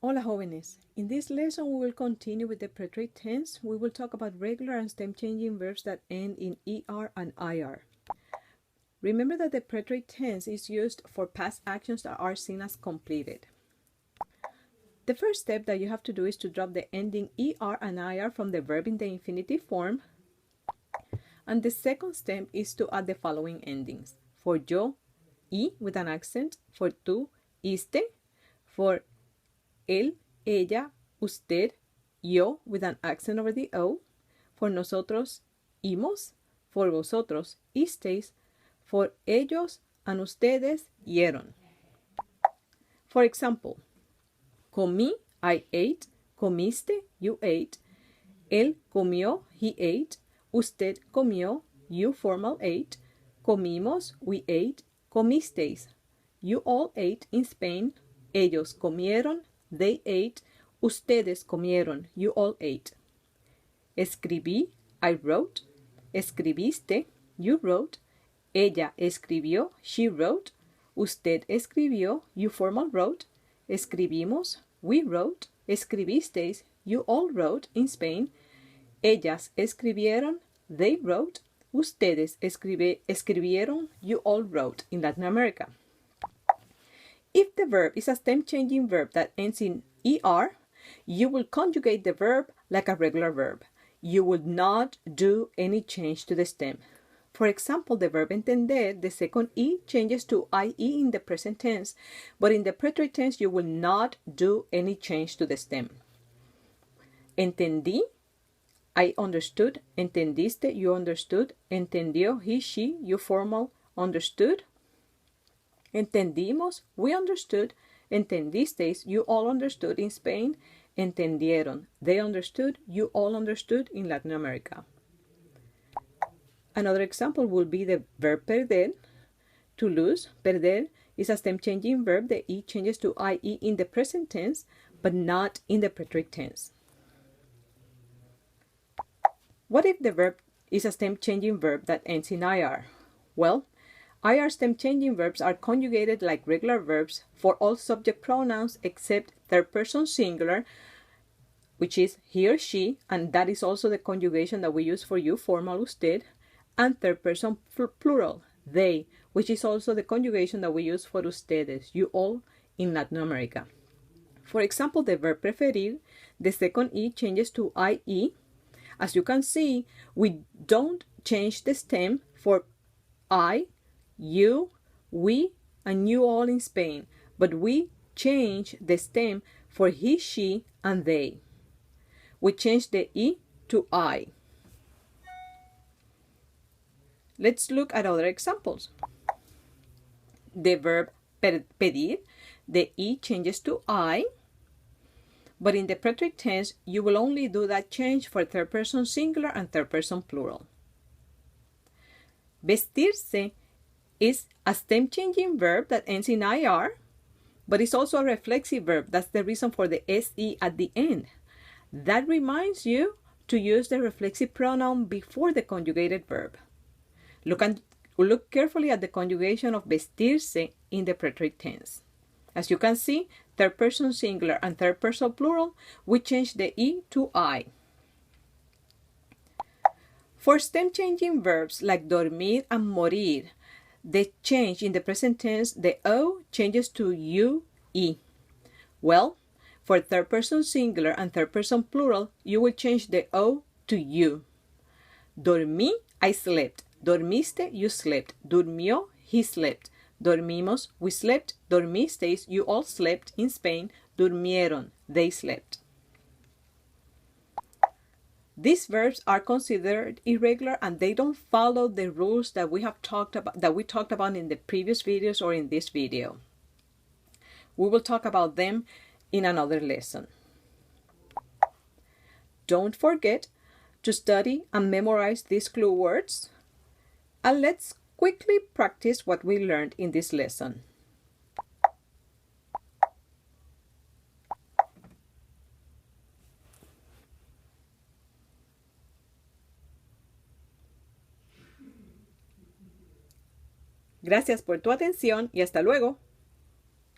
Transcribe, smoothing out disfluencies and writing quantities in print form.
Hola jóvenes. In this lesson we will continue with the preterite tense. We will talk about regular and stem changing verbs that end in ER and IR. Remember that the preterite tense is used for past actions that are seen as completed. The first step that you have to do is to drop the ending ER and IR from the verb in the infinitive form. And the second step is to add the following endings. For yo, I with an accent. For tú, iste. For él, ella, usted, yo with an accent over the O. For nosotros, imos. For vosotros, isteis. For ellos and ustedes, yeron. For example, comí, I ate. Comiste, you ate. Él comió, he ate. Usted comió, you formal ate. Comimos, we ate. Comisteis, you all ate in Spain. Ellos comieron, they ate. Ustedes comieron, you all ate. Escribí, I wrote. Escribiste, you wrote. Ella escribió, she wrote. Usted escribió, you formal wrote. Escribimos, we wrote. Escribisteis, you all wrote in Spain. Ellas escribieron, they wrote. Ustedes escribieron, you all wrote in Latin America. If the verb is a stem-changing verb that ends in ER, you will conjugate the verb like a regular verb. You will not do any change to the stem. For example, the verb entender, the second E changes to IE in the present tense, but in the preterite tense, you will not do any change to the stem. Entendí, I understood. Entendiste, you understood. Entendió, he, she, you formal, understood. Entendimos, we understood. Entendisteis, you all understood in Spain. Entendieron, they understood, you all understood in Latin America. Another example will be the verb perder, to lose. Perder is a stem-changing verb. The E changes to IE in the present tense, but not in the preterite tense. What if the verb is a stem-changing verb that ends in IR? Well, IR stem-changing verbs are conjugated like regular verbs for all subject pronouns except third-person singular, which is he or she, and that is also the conjugation that we use for you, formal usted, and third-person plural, they, which is also the conjugation that we use for ustedes, you all, in Latin America. For example, the verb preferir, the second E changes to IE. As you can see, we don't change the stem for I, you, we, and you all in Spain, but we change the stem for he, she, and they. We change the E to I. Let's look at other examples. The verb pedir, the E changes to I, but in the preterite tense, you will only do that change for third-person singular and third-person plural. Vestirse is a stem-changing verb that ends in IR, but it's also a reflexive verb. That's the reason for the SE at the end. That reminds you to use the reflexive pronoun before the conjugated verb. Look carefully at the conjugation of vestirse in the preterite tense. As you can see, third-person singular and third-person plural, we change the E to I. For stem-changing verbs like dormir and morir, the change in the present tense, the O changes to UE. Well, for third-person singular and third-person plural, you will change the O to U. Dormí, I slept. Dormiste, you slept. Durmió, he slept. Dormimos, we slept. Dormisteis, you all slept in Spain. Durmieron, they slept. These verbs are considered irregular and they don't follow the rules that we talked about in the previous videos or in this video. We will talk about them in another lesson. Don't forget to study and memorize these clue words. And let's quickly practice what we learned in this lesson. Gracias por tu atención y hasta luego.